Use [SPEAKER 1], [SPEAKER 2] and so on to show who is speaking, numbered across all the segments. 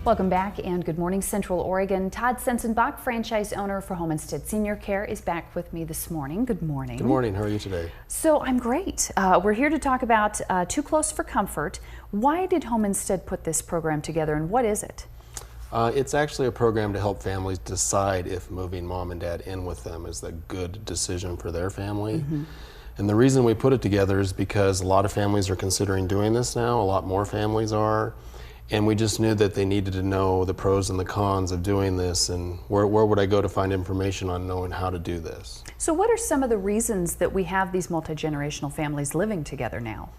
[SPEAKER 1] Welcome back and good morning, Central Oregon. Todd Sensenbach, franchise owner for Homestead Senior Care, is back with me this morning. Good morning.
[SPEAKER 2] Good morning. How are you today?
[SPEAKER 1] So I'm great. We're here to talk about Too Close for Comfort. Why did Homestead put this program together, and what is it?
[SPEAKER 2] It's actually a program to help families decide if moving mom and dad in with them is a good decision for their family. And the reason we put it together is because a lot of families are considering doing this now. A lot more families are. And we just knew that they needed to know the pros and the cons of doing this, and where would I go to find information on knowing how to do this.
[SPEAKER 1] So what are some of the reasons that we have these multi-generational families living together now?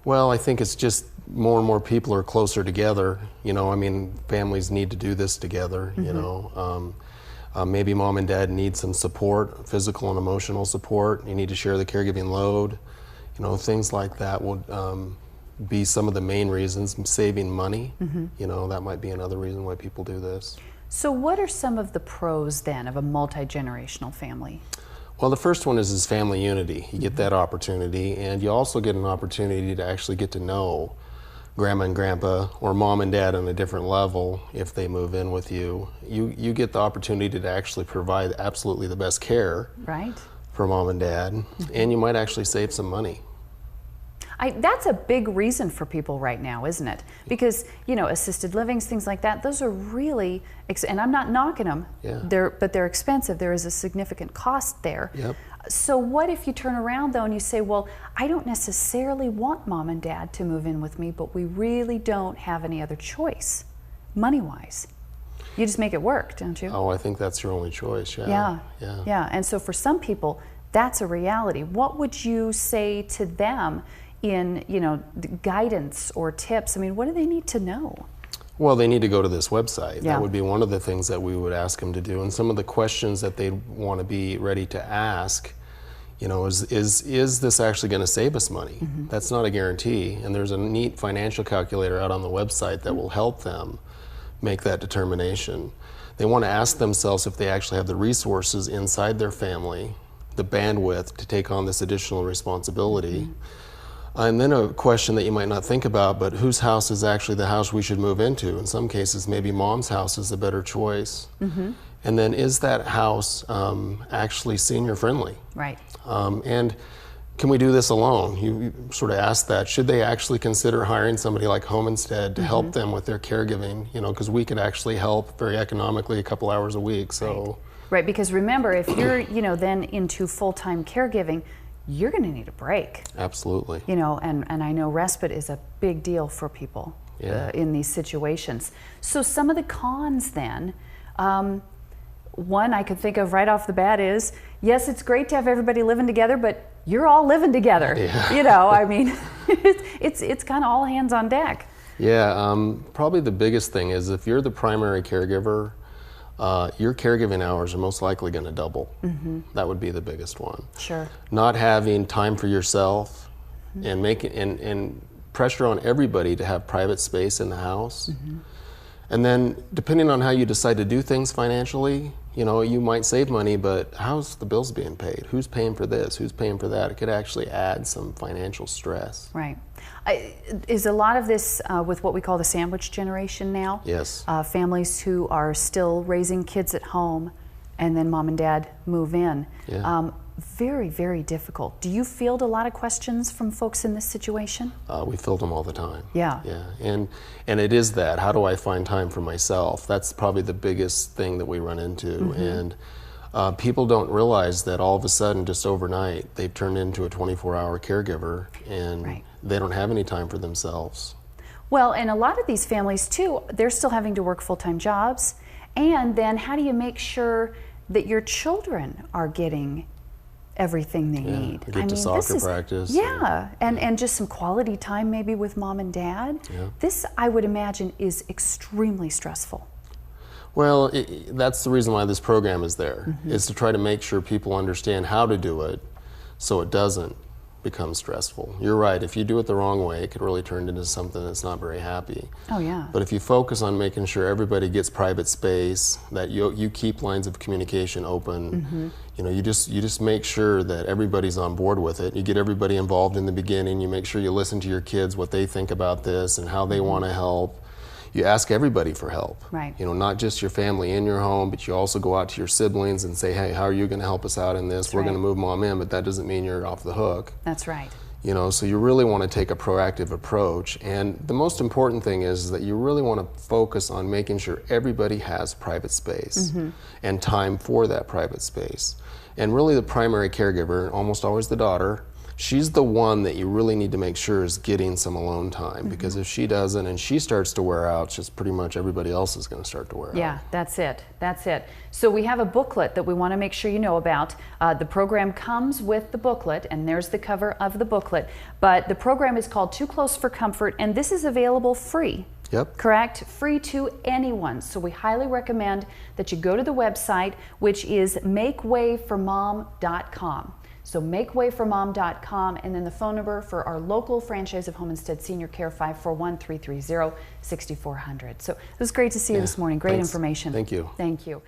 [SPEAKER 2] Well, I think it's just more and more people are closer together. You know, I mean, families need to do this together, you know. Maybe mom and dad need some support, physical and emotional support. You need to share the caregiving load. You know, things like that would be some of the main reasons. Saving money, you know, that might be another reason why people do this.
[SPEAKER 1] So what are some of the pros then of a multi-generational family?
[SPEAKER 2] Well, the first one is family unity. You get that opportunity, and you also get an opportunity to actually get to know grandma and grandpa or mom and dad on a different level if they move in with you. You get the opportunity to actually provide absolutely the best care for mom and dad, and you might actually save some money.
[SPEAKER 1] That's a big reason for people right now, isn't it? Because, you know, assisted livings, things like that, those are really, and I'm not knocking them, but they're expensive. There is a significant cost there. So what if you turn around though and you say, well, I don't necessarily want mom and dad to move in with me, but we really don't have any other choice, money-wise. You just make it work, don't you?
[SPEAKER 2] Oh, I think that's your only choice,
[SPEAKER 1] Yeah. And so for some people, that's a reality. What would you say to them in, you know, guidance or tips? I mean, what do they need to know?
[SPEAKER 2] Well, they need to go to this website. That would be one of the things that we would ask them to do. And some of the questions that they want to be ready to ask, you know, is this actually going to save us money? That's not a guarantee. And there's a neat financial calculator out on the website that will help them make that determination. They want to ask themselves if they actually have the resources inside their family, the bandwidth to take on this additional responsibility. And then a question that you might not think about, but whose house is actually the house we should move into? In some cases, maybe mom's house is a better choice. And then is that house actually senior friendly? And can we do this alone? You sort of asked that. Should they actually consider hiring somebody like Homestead to help them with their caregiving? You know, because we could actually help very economically a couple hours a week. So
[SPEAKER 1] Right, because remember, if you're, you know, then into full-time caregiving, you're going to need a break.
[SPEAKER 2] Absolutely.
[SPEAKER 1] You know, and I know respite is a big deal for people in these situations. So some of the cons then, one I could think of right off the bat is, yes, it's great to have everybody living together, but you're all living together. You know, I mean, it's kind of all hands on deck.
[SPEAKER 2] Probably the biggest thing is if you're the primary caregiver, your caregiving hours are most likely going to double. That would be the biggest one. Not having time for yourself and making and pressure on everybody to have private space in the house. And then depending on how you decide to do things financially, you know, you might save money, but how's the bills being paid? Who's paying for this? Who's paying for that? It could actually add some financial stress.
[SPEAKER 1] Is a lot of this with what we call the sandwich generation now? Families who are still raising kids at home and then mom and dad move in. Very, very difficult. Do you field a lot of questions from folks in this situation?
[SPEAKER 2] We field them all the time.
[SPEAKER 1] And
[SPEAKER 2] it is that. How do I find time for myself? That's probably the biggest thing that we run into. And people don't realize that all of a sudden, just overnight, they've turned into a 24-hour caregiver, and they don't have any time for themselves.
[SPEAKER 1] Well, and a lot of these families too, they're still having to work full-time jobs. And then how do you make sure that your children are getting everything they need?
[SPEAKER 2] Get to soccer practice.
[SPEAKER 1] And just some quality time maybe with mom and dad. This, I would imagine, is extremely stressful.
[SPEAKER 2] Well, that's the reason why this program is there, is to try to make sure people understand how to do it so it doesn't become stressful. You're right, if you do it the wrong way, it could really turn into something that's not very happy. But if you focus on making sure everybody gets private space, that you keep lines of communication open, you know, you just make sure that everybody's on board with it. You get everybody involved in the beginning, you make sure you listen to your kids, what they think about this and how they want to help. you ask everybody for help.
[SPEAKER 1] Right.
[SPEAKER 2] You know, not just your family in your home, but you also go out to your siblings and say, hey, how are you going to help us out in this?
[SPEAKER 1] That's
[SPEAKER 2] We're
[SPEAKER 1] right.
[SPEAKER 2] going to move mom in, but that doesn't mean you're off the hook.
[SPEAKER 1] That's right.
[SPEAKER 2] You know, so you really want to take a proactive approach. And the most important thing is that you really want to focus on making sure everybody has private space and time for that private space. And really the primary caregiver, almost always the daughter, she's the one that you really need to make sure is getting some alone time, because if she doesn't and she starts to wear out, just pretty much everybody else is going to start to wear out.
[SPEAKER 1] Yeah, that's it. That's it. So we have a booklet that we want to make sure you know about. The program comes with the booklet, and there's the cover of the booklet. But the program is called Too Close for Comfort, and this is available free.
[SPEAKER 2] Yep.
[SPEAKER 1] Correct? Free to anyone. So we highly recommend that you go to the website, which is makewayformom.com. So makewayformom.com, and then the phone number for our local franchise of Home Instead Senior Care, 541-330-6400. So it was great to see you this morning. Great information.
[SPEAKER 2] Thank you.
[SPEAKER 1] Thank you.